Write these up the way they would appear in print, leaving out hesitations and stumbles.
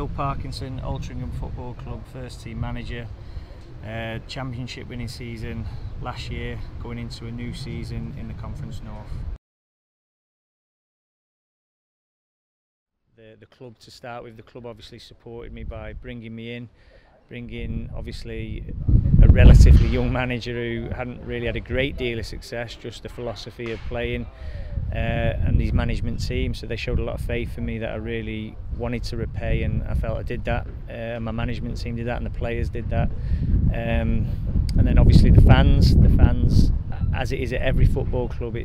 Parkinson, Altrincham Football Club, first team manager. Championship winning season last year, going into a new season in the Conference North. The club, to start with, the club obviously supported me by bringing me in, bringing obviously a relatively young manager who hadn't really had a great deal of success, just the philosophy of playing, and his management team. So they showed a lot of faith in me that I really wanted to repay, and I felt I did that. My management team did that, and the players did that. And then obviously the fans, as it is at every football club,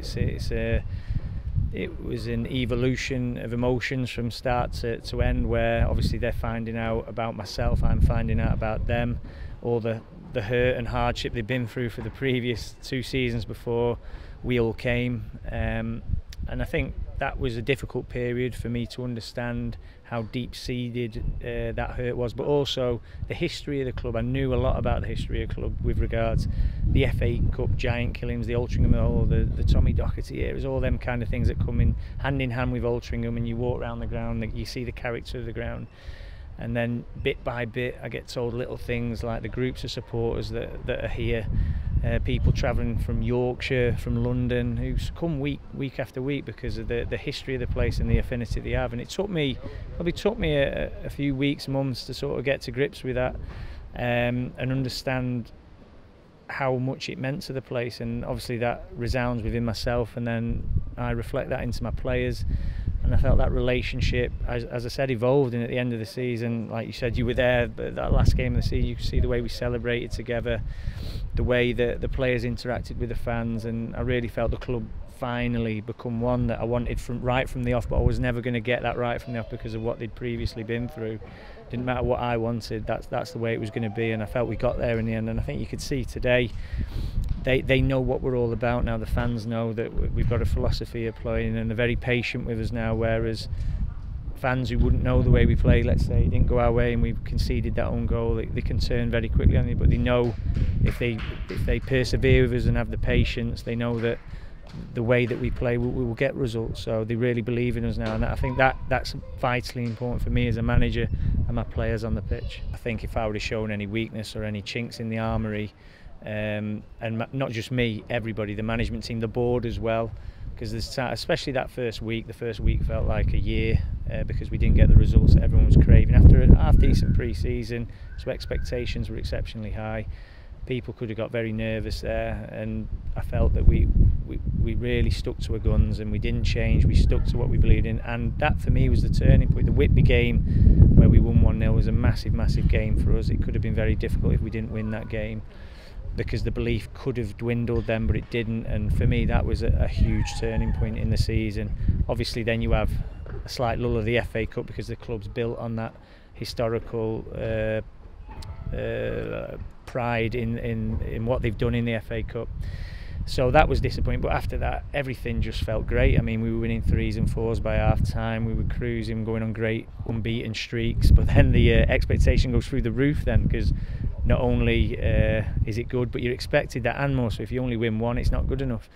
it was an evolution of emotions from start to end, where obviously they're finding out about myself, I'm finding out about them, all the hurt and hardship they've been through for the previous 2 seasons before we all came. And I think that was a difficult period for me to understand how deep-seated that hurt was, but also the history of the club. I knew a lot about the history of the club with regards the FA Cup giant killings, the Altrincham, the Tommy Docherty. It was all them kind of things that come in hand with Altrincham, and you walk around the ground, you see the character of the ground. And then bit by bit I get told little things like the groups of supporters that are here, people travelling from Yorkshire, from London, who come week after week because of the history of the place and the affinity they have. And it probably took me a few weeks, months to sort of get to grips with that, and understand how much it meant to the place. And obviously that resounds within myself, and then I reflect that into my players. And I felt that relationship, as I said, evolved. And at the end of the season, like you said, you were there, but that last game of the season, you could see the way we celebrated together, the way that the players interacted with the fans, and I really felt the club finally become one that I wanted right from the off. But I was never going to get that right from the off because of what they'd previously been through. Didn't matter what I wanted, that's the way it was going to be, and I felt we got there in the end. And I think you could see today, they know what we're all about now. The fans know that we've got a philosophy of playing, and they're very patient with us now, whereas fans who wouldn't know the way we play, let's say, didn't go our way and we've conceded that own goal, they can turn very quickly on you. But they know if they persevere with us and have the patience, they know that the way that we play, we will get results. So they really believe in us now, and I think that's vitally important for me as a manager and my players on the pitch. I think if I would have shown any weakness or any chinks in the armoury, and not just me, everybody, the management team, the board as well, because especially that first week, the first week felt like a year, because we didn't get the results that everyone was craving after a half-decent pre-season, so expectations were exceptionally high. People could have got very nervous there, and I felt that we really stuck to our guns and we didn't change. We stuck to what we believed in, and that for me was the turning point. The Whitby game where we won 1-0 was a massive game for us. It could have been very difficult if we didn't win that game, because the belief could have dwindled then, but it didn't. And for me that was a huge turning point in the season. Obviously then you have a slight lull of the FA Cup because the club's built on that historical pride in what they've done in the FA Cup. So that was disappointing, but after that everything just felt great. I mean, we were winning 3s and 4s by half time, we were cruising, going on great unbeaten streaks, but then the expectation goes through the roof then, because not only is it good, but you're expected that and more. So if you only win 1, it's not good enough.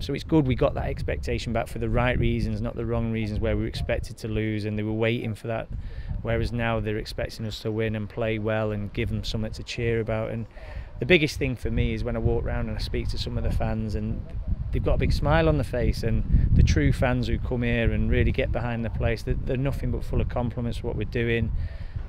So it's good we got that expectation back for the right reasons, not the wrong reasons, where we were expected to lose and they were waiting for that, whereas now they're expecting us to win and play well and give them something to cheer about. And the biggest thing for me is when I walk around and I speak to some of the fans, and they've got a big smile on their face, and the true fans who come here and really get behind the place, they're nothing but full of compliments for what we're doing,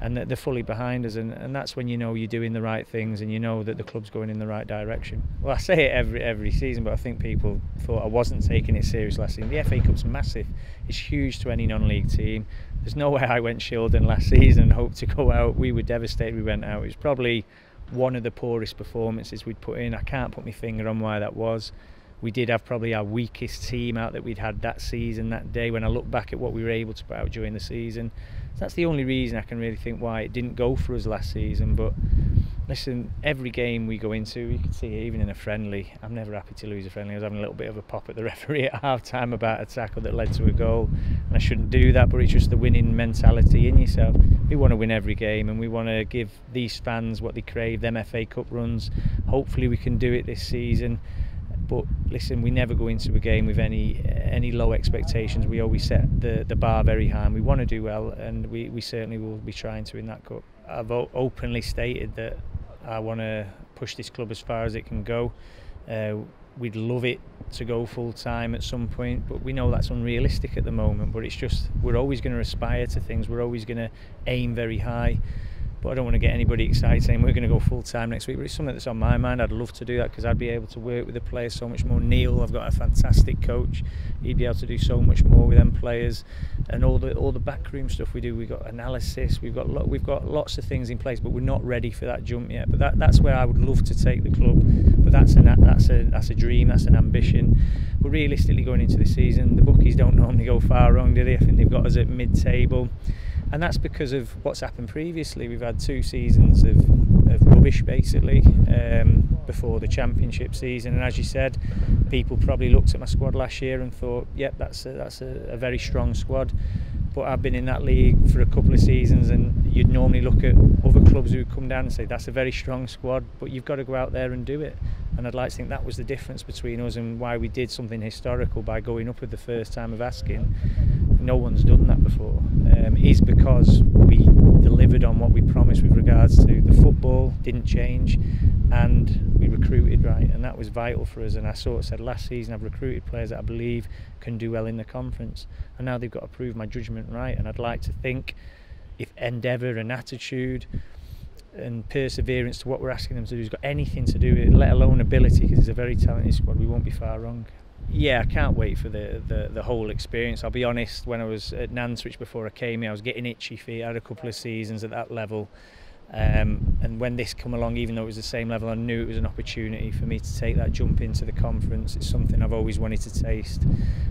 and they're fully behind us, and that's when you know you're doing the right things and you know that the club's going in the right direction. Well, I say it every season, but I think people thought I wasn't taking it serious last season. The FA Cup's massive, it's huge to any non-league team. There's no way I went Shildon last season and hoped to go out. We were devastated we went out. It was probably one of the poorest performances we'd put in. I can't put my finger on why that was. We did have probably our weakest team out that we'd had that season, that day, when I look back at what we were able to put out during the season. So that's the only reason I can really think why it didn't go for us last season. But listen, every game we go into, you can see it, even in a friendly, I'm never happy to lose a friendly. I was having a little bit of a pop at the referee at half time about a tackle that led to a goal, and I shouldn't do that, but it's just the winning mentality in yourself. We want to win every game, and we want to give these fans what they crave, them FA Cup runs. Hopefully we can do it this season. But listen, we never go into a game with any low expectations. We always set the bar very high, and we want to do well, and we certainly will be trying to in that cup. I've openly stated that I want to push this club as far as it can go. We'd love it to go full time at some point, but we know that's unrealistic at the moment. But it's just, we're always going to aspire to things, we're always going to aim very high. But I don't want to get anybody excited saying we're going to go full time next week. But it's something that's on my mind. I'd love to do that because I'd be able to work with the players so much more. Neil, I've got a fantastic coach. He'd be able to do so much more with them players, and all the backroom stuff we do. We've got analysis. We've got lots of things in place, but we're not ready for that jump yet. But that's where I would love to take the club. But that's a dream. That's an ambition. But realistically, going into the season, the bookies don't normally go far wrong, do they? I think they've got us at mid-table. And that's because of what's happened previously. We've had 2 seasons of rubbish, basically, before the championship season. And as you said, people probably looked at my squad last year and thought, yep, that's a very strong squad. But I've been in that league for a couple of seasons, and you'd normally look at other clubs who come down and say, that's a very strong squad, but you've got to go out there and do it. And I'd like to think that was the difference between us and why we did something historical by going up with the first time of asking. No one's done that before. Is because we delivered on what we promised with regards to the football, didn't change, and we recruited right, and that was vital for us. And I sort of said last season, I've recruited players that I believe can do well in the conference, and now they've got to prove my judgment right. And I'd like to think if endeavour and attitude and perseverance to what we're asking them to do has got anything to do with it, let alone ability, because it's a very talented squad, we won't be far wrong. Yeah, I can't wait for the whole experience. I'll be honest, when I was at Nantwich before I came here, I was getting itchy feet. I had a couple of seasons at that level, and when this come along, even though it was the same level, I knew it was an opportunity for me to take that jump into the conference. It's something I've always wanted to taste.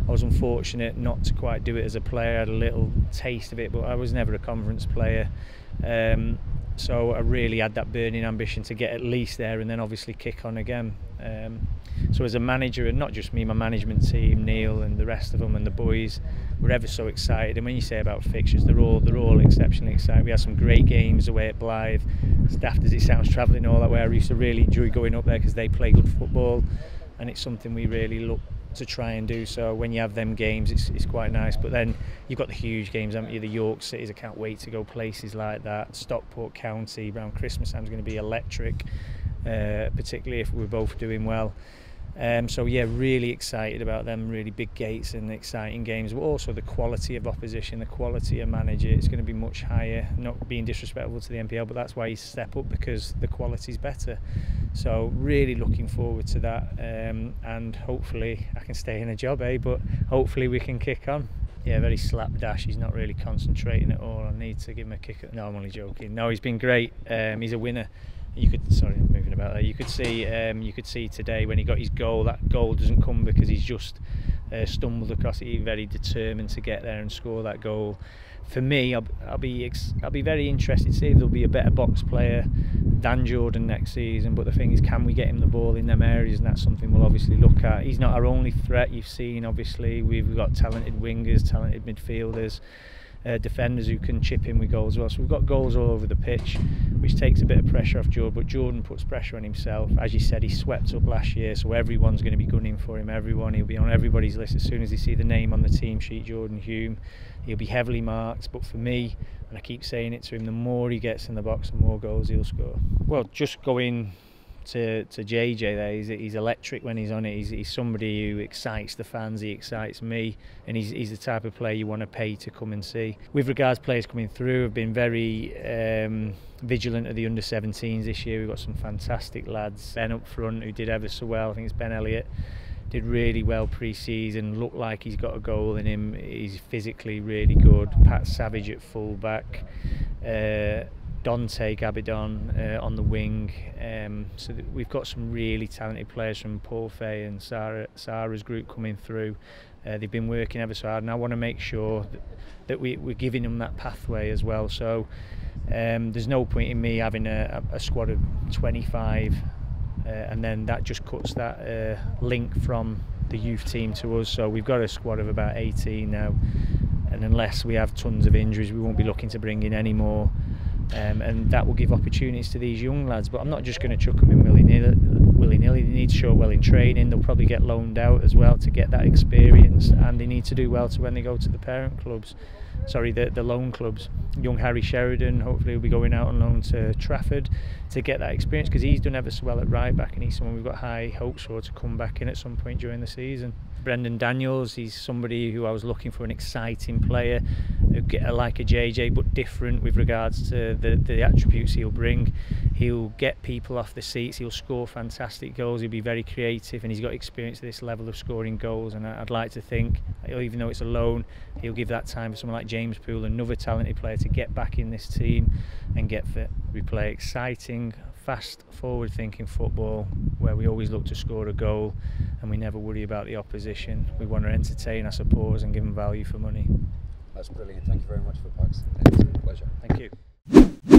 I was unfortunate not to quite do it as a player. I had a little taste of it, but I was never a conference player. So I really had that burning ambition to get at least there and then obviously kick on again. So as a manager, and not just me, my management team, Neil and the rest of them and the boys, were ever so excited. And when you say about fixtures, they're all exceptionally excited. We had some great games away at Blythe. As daft as it sounds, travelling all that way, I used to really enjoy going up there because they play good football, and it's something we really look to try and do. So when you have them games, it's quite nice. But then you've got the huge games, haven't you? The York Cities, I can't wait to go places like that. Stockport County around Christmas time is going to be electric, particularly if we're both doing well. So yeah, really excited about them, really big gates and exciting games, but also the quality of opposition, the quality of manager, it's going to be much higher. Not being disrespectful to the NPL, but that's why you step up, because the quality's better. So really looking forward to that, and hopefully I can stay in a job, but hopefully we can kick on. Yeah, very slapdash. He's not really concentrating at all. I need to give him a kick. No, I'm only joking. No, he's been great. He's a winner. You could, sorry, I'm moving about there. You could see today when he got his goal. That goal doesn't come because he's just stumbled across it. He's very determined to get there and score that goal. For me, I'll be very interested to see if there'll be a better box player than Jordan next season. But the thing is, can we get him the ball in them areas? And that's something we'll obviously look at. He's not our only threat. You've seen, obviously, we've got talented wingers, talented midfielders. Defenders who can chip in with goals as well. So we've got goals all over the pitch, which takes a bit of pressure off Jordan, but Jordan puts pressure on himself. As you said, he swept up last year, so everyone's going to be gunning for him. He'll be on everybody's list as soon as they see the name on the team sheet, Jordan Hulme. He'll be heavily marked, but for me, and I keep saying it to him, the more he gets in the box, the more goals he'll score. Well, just going to JJ there, he's electric when he's on it. He's somebody who excites the fans, he excites me, and he's the type of player you want to pay to come and see. With regards to players coming through, I've been very vigilant of the under-17s this year. We've got some fantastic lads. Ben up front, who did ever so well, I think it's Ben Elliott, did really well pre-season, looked like he's got a goal in him. He's physically really good. Pat Savage at full-back. Dante Gabidon on the wing, so we've got some really talented players from Paul Fay and Sarah's group coming through. They've been working ever so hard, and I want to make sure that we're giving them that pathway as well. So there's no point in me having a squad of 25 and then that just cuts that link from the youth team to us. So we've got a squad of about 18 now, and unless we have tons of injuries, we won't be looking to bring in any more and that will give opportunities to these young lads. But I'm not just going to chuck them in willy-nilly. They need to show up well in training. They'll probably get loaned out as well to get that experience, and they need to do well to when they go to the parent clubs. Sorry, the loan clubs. Young Harry Sheridan, hopefully will be going out on loan to Trafford to get that experience, because he's done ever so well at right back, and he's someone we've got high hopes for to come back in at some point during the season. Brendan Daniels, he's somebody who I was looking for, an exciting player, like a JJ but different with regards to the attributes he'll bring. He'll get people off the seats, he'll score fantastic goals, he'll be very creative, and he's got experience at this level of scoring goals. And I'd like to think, even though it's a loan, he'll give that time for someone like James Poole, another talented player, to get back in this team and get fit. We play exciting, fast, forward-thinking football where we always look to score a goal and we never worry about the opposition. We want to entertain our supporters and give them value for money. That's brilliant. Thank you very much for Paxton. It's a pleasure. Thank you.